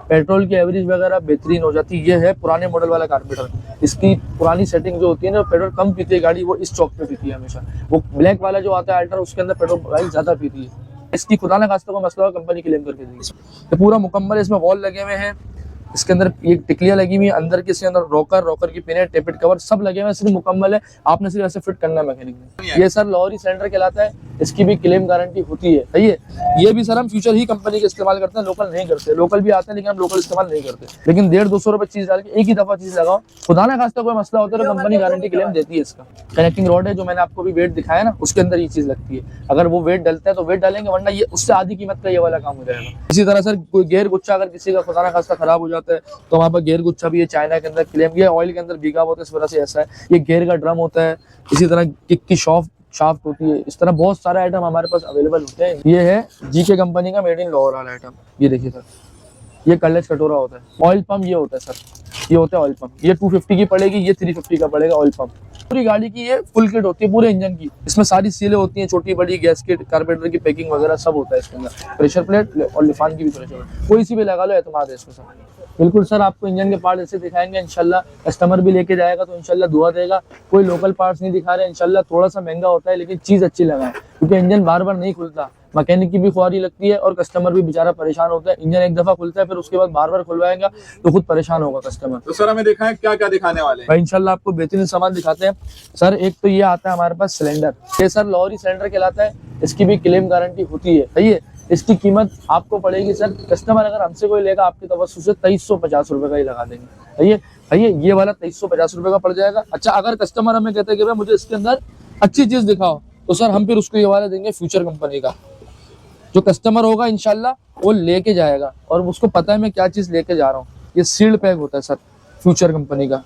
Petrol की average वगैरह बेहतरीन हो जाती है। ये है पुराने मॉडल वाला कार्बोरेटर, इसकी पुरानी सेटिंग जो होती है ना, पेट्रोल कम पीती है गाड़ी, वो इस चौक पे पीती है हमेशा। वो ब्लैक वाला जो आता है अल्ट्रा, उसके अंदर पेट्रोल गाड़ी ज्यादा पीती है। इसकी खुदा ना खास्ता को मसला हो, कंपनी क्लेम करके देगी। तो पूरा मुकम्मल इसमें वॉल लगे हुए हैं, इसके अंदर ये टिकलियां लगी हुई है, अंदर के इसके अंदर रॉकर की पिन है, टेपिट कवर सब लगे हुए हैं, सिर्फ मुकम्मल है। आपने सिर्फ ऐसे फिट करना है मैकेनिक में। ये सर लाहौरी सिलेंडर कहलाता है, इसकी भी क्लेम गारंटी होती है। सही है। ये भी सर हम फ्यूचर ही कंपनी के इस्तेमाल करते हैं, लोकल नहीं करते। लोकल भी आते हैं लेकिन हम लोकल इस्तेमाल नहीं करते। लेकिन 150-200 रुपए चीज डाल के एक ही दफा चीज लगाओ, खुदा ना खास्ता कोई मसला होता है तो कंपनी गारंटी क्लेम देती है। इसका कनेक्टिंग रॉड है जो मैंने आपको भी वेट दिखाया ना, उसके अंदर ये चीज लगती है। अगर वो वेट डलता है तो वेट डालेंगे, वरना ये उससे आधी कीमत का ये वाला काम हो जाएगा। इसी तरह सर कोई गेयर गुच्छा अगर किसी का खुदा ना खास्ता खराब हो जाता है तो वहाँ पर गेयर गुच्छा भी है चाइना के अंदर क्लेम, ये ऑयल के अंदर भीगा होता है, इस वजह से ऐसा है। ये गेयर का ड्रम होता है, इसी तरह किक की शाफ्ट होती है। इस तरह बहुत सारे आइटम हमारे पास अवेलेबल होते हैं। ये है जीके कंपनी का मेड इन लाहौर वाला आइटम। ये देखिए सर, ये कलच कटोरा होता है। ऑयल पंप ये होता है सर, ये होता है ऑयल पंप। ये 250 की पड़ेगी, ये 350 का पड़ेगा ऑयल पंप। पूरी गाड़ी की ये फुल किट होती है, पूरे इंजन की। इसमें सारी सीलें होती हैं, छोटी बड़ी गैस किट, कार्बोरेटर की पैकिंग वगैरह सब होता है इसके अंदर। प्रेशर प्लेट और लिफान की भी प्रेशर प्लेट, कोई सी भी लगा लो, एतमाद है इसमें सर। बिल्कुल सर, आपको इंजन के पार्ट ऐसे दिखाएंगे, इंशाल्लाह कस्टमर भी लेके जाएगा तो इंशाल्लाह दुआ देगा। कोई लोकल पार्ट्स नहीं दिखा रहे, इंशाल्लाह थोड़ा सा महंगा होता है लेकिन चीज अच्छी लगाए, क्योंकि इंजन बार बार नहीं खुलता। मैकेनिक की भी ख्वारी लगती है और कस्टमर भी बेचारा परेशान होता है। इंजन एक दफा खुलता है, फिर उसके बाद बार बार खुलवाएगा तो खुद परेशान होगा कस्टमर। तो सर हमें देखा है क्या क्या दिखाने वाले हैं? इंशाल्लाह आपको बेहतरीन सामान दिखाते हैं सर। एक तो ये आता है हमारे पास सिलेंडर, ये सर लाहौरी सिलेंडर कहलाता है, इसकी भी क्लेम गारंटी होती है। सही है। इसकी कीमत आपको पड़ेगी सर, कस्टमर अगर हमसे कोई लेगा आपकी तवज्जो से 2350 रुपए का ही लगा देंगे। सही है। ये वाला 2350 रुपए का पड़ जाएगा। अच्छा, अगर कस्टमर हमें कहते हैं कि भाई मुझे इसके अंदर अच्छी चीज दिखाओ, तो सर हम फिर उसको ये वाला देंगे फ्यूचर कंपनी का। जो कस्टमर होगा इंशाल्लाह वो लेके जाएगा और उसको पता है मैं क्या चीज लेके जा रहा हूँ। ये सील्ड पैक होता है सर फ्यूचर कंपनी का,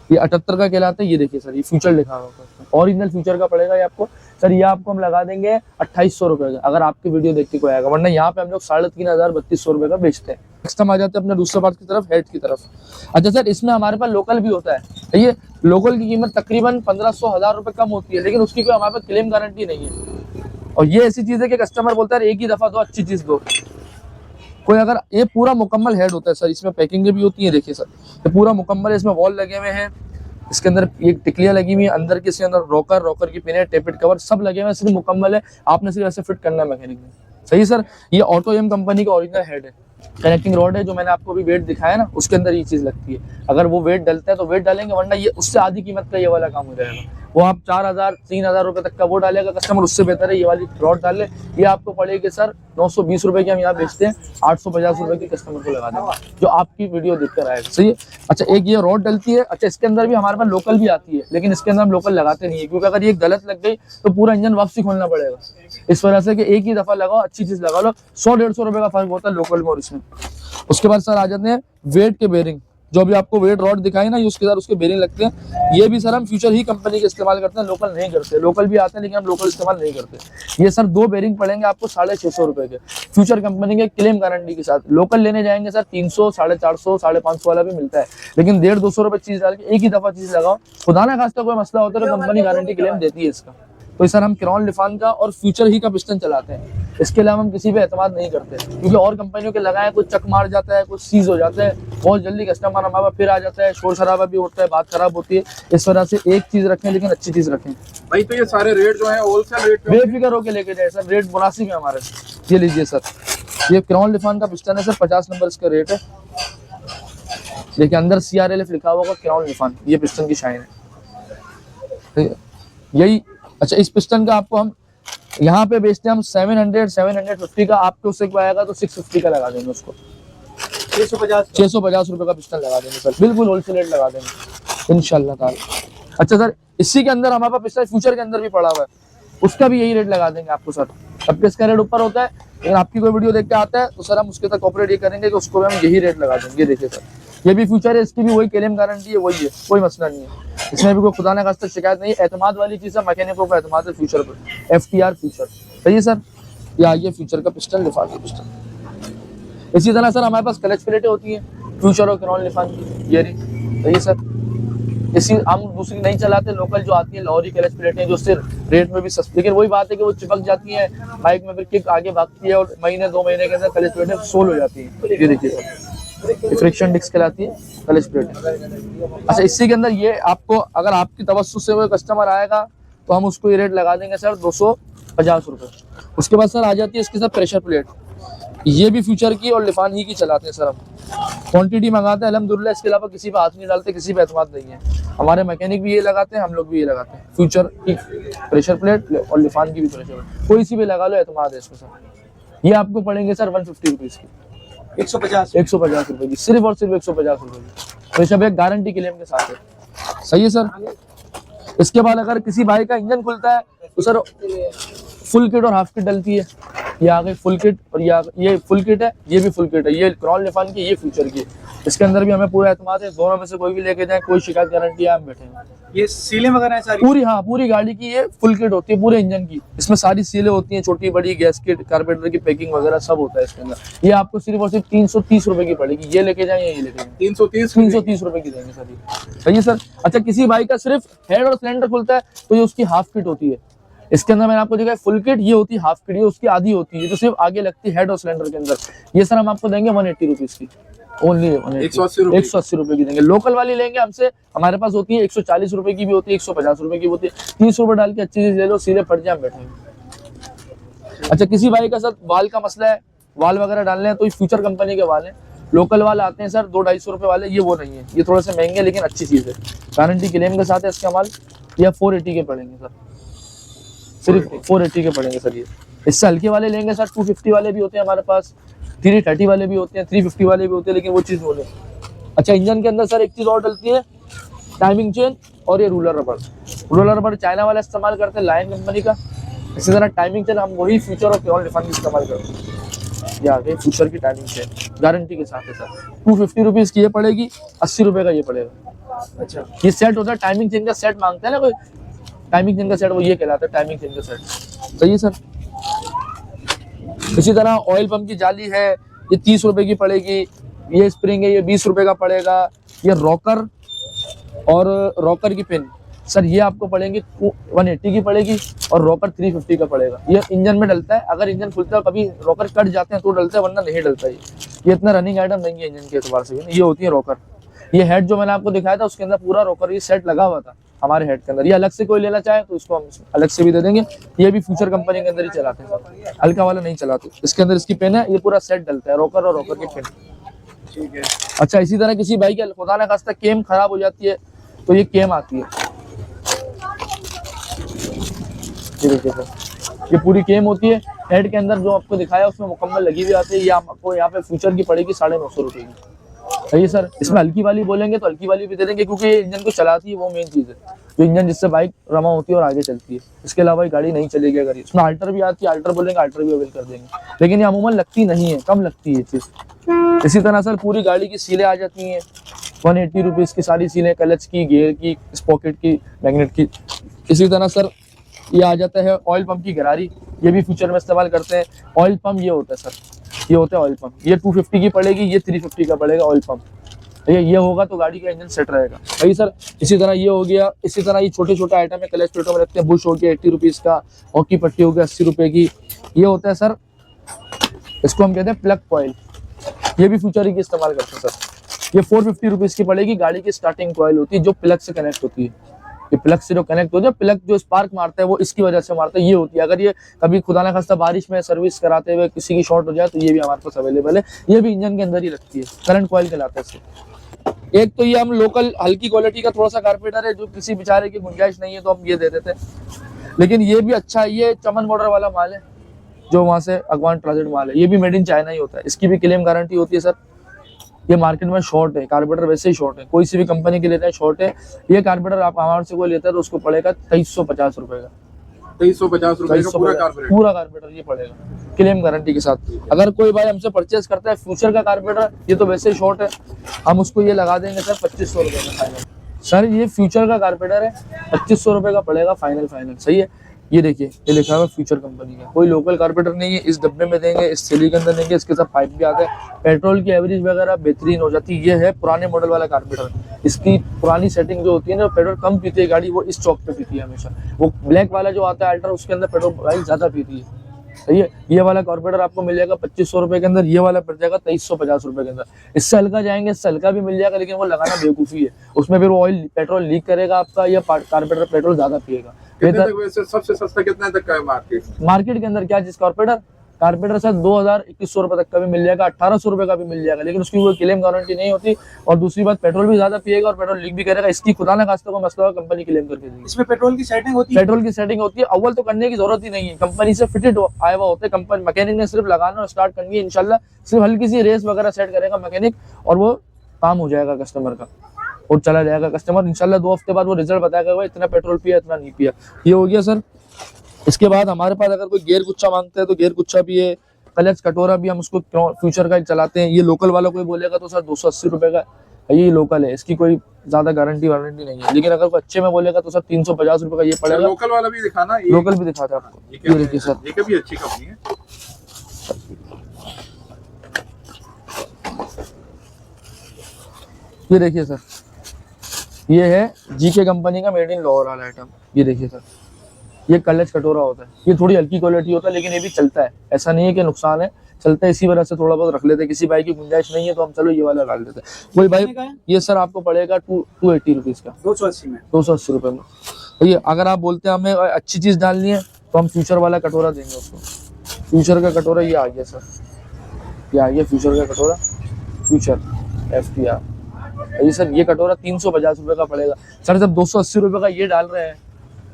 ये 78 का कहलाता है। ये देखिए सर, ये फ्यूचर लिखा हुआ है, ओरिजिनल फ्यूचर का पड़ेगा ये आपको सर। ये आपको हम लगा देंगे 2800 रुपए का, अगर आपकी वीडियो देख के कोई आएगा, वरना यहाँ पे हम लोग 3500-3200 रुपए का बेचते हैं। नेक्स्ट हम आ जाते हैं अपने दूसरे पार्ट की तरफ, हेड की तरफ। अच्छा सर, इसमें हमारे पास लोकल भी होता है। ये लोकल की कीमत तकरीबन 1500-1000 रुपए कम होती है, लेकिन उसकी कोई हमारे पास क्लेम गारंटी नहीं है। और ये ऐसी चीज है कि कस्टमर बोलता है एक ही दफा दो, अच्छी चीज दो। कोई अगर ये पूरा मुकम्मल हेड होता है सर, इसमें पैकिंग भी होती है। देखिए सर, ये पूरा मुकम्मल, इसमें वॉल लगे हुए हैं, इसके अंदर ये टिकलियां लगी हुई है, अंदर के इसके अंदर रॉकर की पिन है, टेपिट कवर सब लगे हुए हैं, सिर्फ मुकम्मल है। आपने सिर्फ ऐसे फिट करना है मैकेनिक में। सही सर। ये ऑटो एम कंपनी का ओरिजिनल हेड है, कनेक्टिंग रॉड है जो मैंने आपको भी वेट दिखाया ना, उसके अंदर ये चीज लगती है। अगर वो वेट डलता है तो वेट डालेंगे, वरना ये उससे आधी कीमत का ये वाला काम हो जाएगा। वो आप 4000-3000 रुपए तक का वो डालेगा कस्टमर, उससे बेहतर है ये वाली रॉड डाल ले। ये आपको पड़ेगी सर 920 रुपए की, हम यहाँ बेचते हैं 850 रुपए की कस्टमर को लगा देंगे जो आपकी वीडियो देखकर आएगा। सही है। अच्छा, एक ये रॉड डलती है। अच्छा, इसके अंदर भी हमारे पास लोकल भी आती है, लेकिन इसके अंदर हम लोकल लगाते नहीं है, क्योंकि अगर ये गलत लग गई तो पूरा इंजन वापसी खोलना पड़ेगा। इस वजह से कि एक ही दफा लगाओ, अच्छी चीज लगा लो। 100-150 रुपए का फर्क होता है लोकल में और इसमें। उसके बाद सर आ जाते हैं वेट के बेरिंग, जो भी आपको वेट रॉड दिखाई ना, उसके साथ उसके बेरिंग लगते हैं। ये भी सर हम फ्यूचर ही कंपनी के इस्तेमाल करते हैं, लोकल नहीं करते। लोकल भी आते हैं लेकिन हम लोकल इस्तेमाल नहीं करते। ये सर 2 बेरिंग पड़ेंगे आपको 650 रुपए के, फ्यूचर कंपनी के क्लेम गारंटी के साथ। लोकल लेने जाएंगे सर 300, 450, 550 वाला भी मिलता है, लेकिन 150-200 रुपए चीज डाल के एक ही दफा चीज लगाओ, खुदा ना खास्ता कोई मसला होता है तो कंपनी गारंटी क्लेम देती है इसका। तो सर हम क्राउन लिफान का और फ्यूचर ही का पिस्टन चलाते हैं, इसके अलावा हम किसी पे एतमाद नहीं करते, क्योंकि और कंपनियों के लगाए कुछ चक मार जाता है, कुछ सीज हो जाता है, बहुत जल्दी कस्टमर हमारा फिर आ जाता है, शोर शराबा भी होता है, बात खराब होती है। इस वजह से एक चीज रखें लेकिन अच्छी चीज रखें भाई। तो ये सारे रेट जो है होलसेल रेट पे बेफिक्र होकर लेके जाए सर, रेट मुनासिब है हमारे। ये लीजिए सर, ये क्राउन लिफान का पिस्टन है सर, 50 नंबर इसका रेट है। देखिए अंदर CRLF लिखा हुआ क्राउन लिफान, ये पिस्टन की शाइन है यही। अच्छा, इस पिस्टन का आपको हम यहाँ पे बेचते हैं हम 750 का, आपको उससे क्या आएगा तो 650 का लगा देंगे उसको। 650 रुपए का पिस्टन लगा देंगे सर, बिल्कुल होलसेल रेट लगा देंगे इंशाल्लाह ताला। अच्छा सर, इसी के अंदर हमारे पास पिस्टन फ्यूचर के अंदर भी पड़ा हुआ है, उसका भी यही रेट लगा देंगे आपको सर। सबके इसका रेट ऊपर होता है, लेकिन आपकी कोई वीडियो देख के आता है तो सर हम उसके साथ कॉपरेट ये करेंगे कि उसको भी हम यही रेट लगा देंगे। देखिए सर, ये भी फ्यूचर है, इसकी भी वही क्लेम गारंटी है, वही है, कोई मसला नहीं है। इसमें भी कोई खुदा ना खास्ता शिकायत नहीं है। एतमाद वाली चीज है, मैकेनिकों का एतमाद है फ्यूचर पर, FTR फ्यूचर। सही है सर। ये फ्यूचर का पिस्टन, लिफान का पिस्टन। इसी तरह सर हमारे पास क्लच प्लेटें होती हैं फ्यूचर और क्राउन लिफान की, ये रही। सही है सर। इसी हम दूसरी नहीं चलाते, लोकल जो आती है लाहौरी क्लच प्लेटें, जो सिर्फ रेट में भी सस्ती, लेकिन वही बात है कि वो चिपक जाती है बाइक में, फिर किक आगे भागती है और महीने 2 महीने के अंदर क्लच प्लेटें सोल हो जाती है। ये देखिए सर, फ्रिक्शन डिस्क कहलाती है, क्लच प्लेट है। अच्छा इसी के अंदर ये आपको अगर आपकी तवज्जो से कोई कस्टमर आएगा तो हम उसको ये रेट लगा देंगे सर 250 रुपये। उसके बाद सर आ जाती है इसके साथ प्रेशर प्लेट, ये भी फ्यूचर की और लिफान ही की चलाते हैं सर हम। क्वांटिटी मंगाते हैं अल्हम्दुलिल्लाह, इसके अलावा किसी पे हाथ नहीं डालते, किसी पे एतमाद नहीं है। हमारे मैकेनिक भी ये लगाते हैं, हम लोग भी ये लगाते हैं। फ्यूचर की प्रेशर प्लेट और लिफान की भी प्रेशर प्लेट, कोई सी भी लगा लो, एतमाद है इसमें सर। ये आपको पड़ेंगे सर 150 रुपीज़ की, 150 रुपये की, सिर्फ और सिर्फ 150 रुपये की। प्रेशर प्लेट गारंटी क्लेम के साथ है, सही है सर। इसके बाद अगर किसी भाई का इंजन खुलता है तो सर फुल किट और हाफ किट डलती है। ये आ गई फुल किट और ये फुल किट है, ये भी फुल किट है। ये क्रॉन लिफान की, ये फ्यूचर की। इसके अंदर भी हमें पूरा एतमाद है, दोनों में से कोई भी लेके जाए, कोई शिकायत गारंटी है, हम बैठे हैं। ये सीलें वगैरह है सारी पूरी, हाँ पूरी गाड़ी की ये फुल किट होती है, पूरे इंजन की। इसमें सारी सीलें होती हैं, छोटी बड़ी, गैस किट, कार्बोरेटर की पैकिंग वगैरह सब होता है इसके अंदर। ये आपको सिर्फ और सिर्फ 330 रुपए की पड़ेगी। ये लेके जाए, ये लेके जाए 330 रुपए की देंगे सर ये, सही है सर। अच्छा किसी भाई का सिर्फ हेड और सिलेंडर खुलता है तो ये उसकी हाफ किट होती है। इसके अंदर मैंने आपको देखा है फुल किट, ये होती है हाफ किट, ये उसकी आधी होती है, तो सिर्फ आगे लगती है हेड और सिलेंडर के अंदर। ये सर हम आपको देंगे 180 रुपीज़ की, ओनली 180 रुपए की देंगे। लोकल वाली लेंगे हमसे, हमारे पास होती है 140 रुपए की भी होती है, 150 रुपए की होती है। 30 रुपए डाल के अच्छी चीज ले लो, सीधे पड़ जाए, हम बैठेंगे। अच्छा किसी भाई का सर वाल का मसला है, वाल वगैरह डालने हैं, तो ये फ्यूचर कंपनी के वाल हैं। लोकल वाल आते हैं सर 200-250 रुपए वाले, ये वो नहीं है, ये थोड़े से महंगे लेकिन अच्छी चीज है, गारंटी क्लेम के साथ है इसका माल। या 480 के पड़ेंगे सर, सिर्फ 480 के पड़ेंगे सर ये। इससे हल्के वाले लेंगे सर 250 वाले भी होते हैं हमारे पास, 330 वाले भी होते हैं, 350 वाले भी होते हैं, लेकिन वो चीज़ बोले। अच्छा इंजन के अंदर सर एक चीज़ और डलती है, टाइमिंग चेन और ये ruler rubber. Ruler rubber China वाला इस्तेमाल करते हैं, लायन कंपनी का। इसी तरह टाइमिंग चेन हम वही फ्यूचर और क्रॉन लिफान की इस्तेमाल करते हैं। ये आ गई फ्यूचर की टाइमिंग चेन, गारंटी के साथ है सर। 250 रुपीज़ की ये पड़ेगी, 80 रुपये का ये पड़ेगा। अच्छा ये सेट होता है, टाइमिंग चेन का सेट मांगते हैं ना कोई, टाइमिंग चेन का सेट, वो ये कहलाता है टाइमिंग चेन का सेट, सही है सर। इसी तरह ऑयल पंप की जाली है, ये 30 रुपए की पड़ेगी। ये स्प्रिंग है, ये 20 रुपए का पड़ेगा। ये रॉकर और रॉकर की पिन सर ये आपको पड़ेंगे 180 की पड़ेगी, और रॉकर 350 का पड़ेगा। ये इंजन में डलता है, अगर इंजन खुलता है कभी रॉकर कट जाते हैं तो डलता है, वरना नहीं डलता। ये इतना रनिंग आइटम नहीं है इंजन के एतबार से। ये होती है रॉकर। ये हेड जो मैंने आपको दिखाया था उसके अंदर पूरा रॉकर ये सेट लगा हुआ था हमारे हेड के अंदर। ये अलग से कोई लेना चाहे तो इसको हम अलग से भी दे देंगे। ये भी फ्यूचर कंपनी के अंदर ही चलाते हैं सर, हल्का वाला नहीं चलाते। इसके अंदर इसकी पेन है, ये पूरा सेट डलता है, रॉकर और रॉकर की पेन, ठीक है। अच्छा इसी तरह किसी भाई के खुदा ना खास्ता केम खराब हो जाती है तो ये केम आती है, ये देखिए सर, ये पूरी केम होती है। हेड के अंदर जो आपको दिखाया उसमें मुकम्मल लगी हुई आती है। ये आपको यहाँ पे फ्यूचर की पड़ेगी 950 रुपये की, सही है सर। इसमें हल्की वाली बोलेंगे तो हल्की वाली भी दे देंगे, क्योंकि ये इंजन को चलाती है, वो मेन चीज़ है, जो इंजन जिससे बाइक रमा होती है और आगे चलती है। इसके अलावा ये गाड़ी नहीं चलेगी। अगर इसमें अल्टर भी आती है, अल्टर बोलेंगे अल्टर भी अवेल कर देंगे, लेकिन ये अमूमन लगती नहीं है, कम लगती है ये चीज़। इसी तरह सर पूरी गाड़ी की सीलें आ जाती हैं 180 रुपीज़ की, सारी सीलें, क्लच की, गियर की, स्पॉकेट की, मैग्नेट की। इसी तरह सर ये आ जाता है ऑयल पंप की गरारी, ये भी फ्यूचर में इस्तेमाल करते हैं। ऑयल पंप ये होता है सर, ये होता है ऑयल पंप। ये 250 की पड़ेगी, ये 350 का पड़ेगा ऑयल पंप। ये होगा तो गाड़ी का इंजन सेट रहेगा, सही सर। इसी तरह ये हो गया। इसी तरह ये छोटे छोटे आइटम है, क्लच प्लेटों में रखते हैं। बुश हो गया 80 रुपीज़ का, हॉकी पट्टी हो गया 80 रुपये की। ये होता है सर, इसको हम कहते हैं प्लग कॉइल, ये भी फ्यूचर की इस्तेमाल करते हैं सर। ये 450 रुपीज़ की पड़ेगी। गाड़ी की स्टार्टिंग कॉइल होती है जो प्लग से कनेक्ट होती है। ये प्लग से जो कनेक्ट होती है, प्लग जो स्पार्क मारता है वो इसकी वजह से मारता है, ये होती है। अगर ये कभी खुदा ना खास्ता बारिश में सर्विस कराते हुए किसी की शॉर्ट हो जाए तो ये भी हमारे पास अवेलेबल है। ये भी इंजन के अंदर ही लगती है, करंट कॉइल कहलाता है इससे। एक तो ये हम लोकल हल्की क्वालिटी का थोड़ा सा कारपेटर है, जो किसी बेचारे की गुंजाइश नहीं है तो हम ये दे देते हैं, लेकिन ये भी अच्छा है। ये चमन बॉर्डर वाला माल है जो वहाँ से अगवान ट्रांजिट माल है, ये भी मेड इन चाइना ही होता है। इसकी भी क्लेम गारंटी होती है सर। ये मार्केट में शॉर्ट है, कारपेटर वैसे ही शॉर्ट है, कोई सी भी कंपनी के लेते हैं शॉर्ट है। ये कारपेटर आप हमारे से कोई लेता है तो उसको पड़ेगा 2350 रुपये का, 2350 रुपये का पूरा कारपेटर ये पड़ेगा क्लेम गारंटी के साथ। अगर कोई भाई हमसे परचेज करता है फ्यूचर का कारपेटर, ये तो वैसे ही शॉर्ट है, हम उसको ये लगा देंगे सर 2500 रुपये का फाइनल। सर ये फ्यूचर का कारपेटर है, 2500 रुपये का पड़ेगा फाइनल, सही है। ये देखिए, ये लिखा हुआ फ्यूचर कंपनी का, कोई लोकल कारपेटर नहीं है। इस डब्बे में देंगे, इस थैली के अंदर देंगे, इसके साथ पाइप भी आता है। पेट्रोल की एवरेज वगैरह बेहतरीन हो जाती है। ये है पुराने मॉडल वाला कारपेटर, इसकी पुरानी सेटिंग जो होती है ना, पेट्रोल कम पीती है गाड़ी, वो इस चौक पे पीती है हमेशा। वो ब्लैक वाला जो आता है अल्ट्रा, उसके अंदर पेट्रोल ज्यादा पीती है। सही है। ये वाला कॉर्पोरेटर आपको मिल जाएगा 2500 रुपए के अंदर, ये वाला पड़ जाएगा 2350 रुपए के अंदर। इससे हल्का जाएंगे, इससे हल्का भी मिल जाएगा, लेकिन वो लगाना बेवकूफी है, उसमें फिर ऑयल पेट्रोल लीक करेगा आपका, या कार्पोरेटर पेट्रोल ज्यादा पिएगा। कितने तक वैसे सबसे सस्ता कितने तक का है मार्केट के अंदर क्या चीज कार्पोरेटर सर 2000-2100 रुपए तक का भी मिल जाएगा, 1800 रुपए का भी मिल जाएगा, लेकिन उसकी कोई क्लेम गारंटी नहीं होती। और दूसरी बात, पेट्रोल भी ज्यादा पिएगा और पेट्रोल लीक भी करेगा, इसकी खुदा ना खास्ता को मसला होगा, कंपनी क्लेम करके देगी। इसमें पेट्रोल की सेटिंग होती है? पेट्रोल की सेटिंग होती है, अव्वल तो करने की जरूरत ही नहीं है, कंपनी से फिटेड आया हुआ होता है, कंपनी मैकेनिक ने सिर्फ लगाना और स्टार्ट करनी है, इंशाल्लाह सिर्फ हल्की सी रेस वगैरह सेट करेगा मैकेनिक और वो काम हो जाएगा कस्टमर का, और चला जाएगा कस्टमर। इंशाल्लाह 2 हफ्ते बाद वो रिजल्ट बताएगा भाई इतना पेट्रोल पिया इतना नहीं पिया। ये हो गया सर। इसके बाद हमारे पास अगर कोई गियर गुच्छा मांगता है तो गियर गुच्छा भी है, क्लच कटोरा भी हम उसको फ्यूचर का चलाते हैं। ये लोकल वाला कोई बोलेगा तो सर 280 रुपए का है, ये लोकल है, इसकी कोई ज्यादा गारंटी वारंटी नहीं है, लेकिन अगर कोई अच्छे में बोलेगा तो सर 350 रुपए का ये पड़ेगा। लोकल वाला भी दिखाना, लोकल भी दिखाते हैं आपको, ये देखिए सर, ये भी अच्छी कंपनी है। ये देखिए सर, ये है जीके कंपनी का मेड इन लाहौर वाला आइटम। ये देखिए सर, ये कलच कटोरा होता है, ये थोड़ी हल्की क्वालिटी होता है, लेकिन ये भी चलता है, ऐसा नहीं है कि नुकसान है, चलता है, इसी वजह से थोड़ा बहुत रख लेते हैं। किसी भाई की गुंजाइश नहीं है तो हम चलो ये वाला डाल देते हैं। कोई भाई, ये सर आपको पड़ेगा 280 रुपीज का, 280 में, 280 रुपए में। तो ये अगर आप बोलते हैं हमें अच्छी चीज डालनी है तो हम फ्यूचर वाला कटोरा देंगे उसको। फ्यूचर का कटोरा ये आ गया सर, ये आ गया फ्यूचर का कटोरा, फ्यूचर FTR। ये सर, ये कटोरा 350 रुपए का पड़ेगा सर। जब 280 रुपए का ये डाल रहे हैं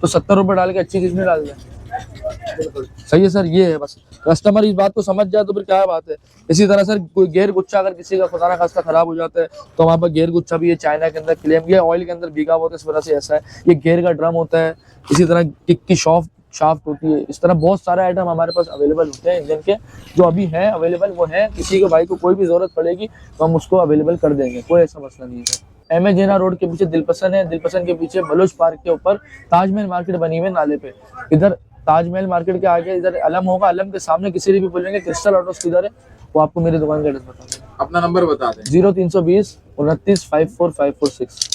तो 70 रुपए डाल के अच्छी चीज नहीं डाल रहे। सही है सर, ये है बस, कस्टमर इस बात को समझ जाए तो फिर क्या बात है। इसी तरह सर, कोई गेयर गुच्छा अगर किसी का खुदा ना खास्ता खराब हो जाता है तो वहाँ पर गेयर गुच्छा भी है, चाइना के अंदर क्लेम, ये ऑयल के अंदर भीगा हुआ होता है, इस वजह से ऐसा है। ये गेयर का ड्रम होता है, इसी तरह किक की शाफ्ट होती है, इस तरह बहुत सारे आइटम हमारे पास अवेलेबल होते हैं इंजन के, जो अभी हैं अवेलेबल वो है। किसी के भाई को कोई भी जरूरत पड़ेगी तो हम उसको अवेलेबल कर देंगे, कोई ऐसा मसला नहीं है। एमए जीना रोड के पीछे दिलपसंद है, दिलपसंद के पीछे बलोच पार्क के ऊपर ताजमहल मार्केट बनी हुई है नाले पे। इधर ताजमहल मार्केट के आगे इधर अलम होगा, अलम के सामने किसी भी बोलेंगे क्रिस्टल ऑटोस किधर है, वो आपको मेरी दुकान का एड्रेस बता दें। अपना नंबर बता दें। 0320 29 54 546।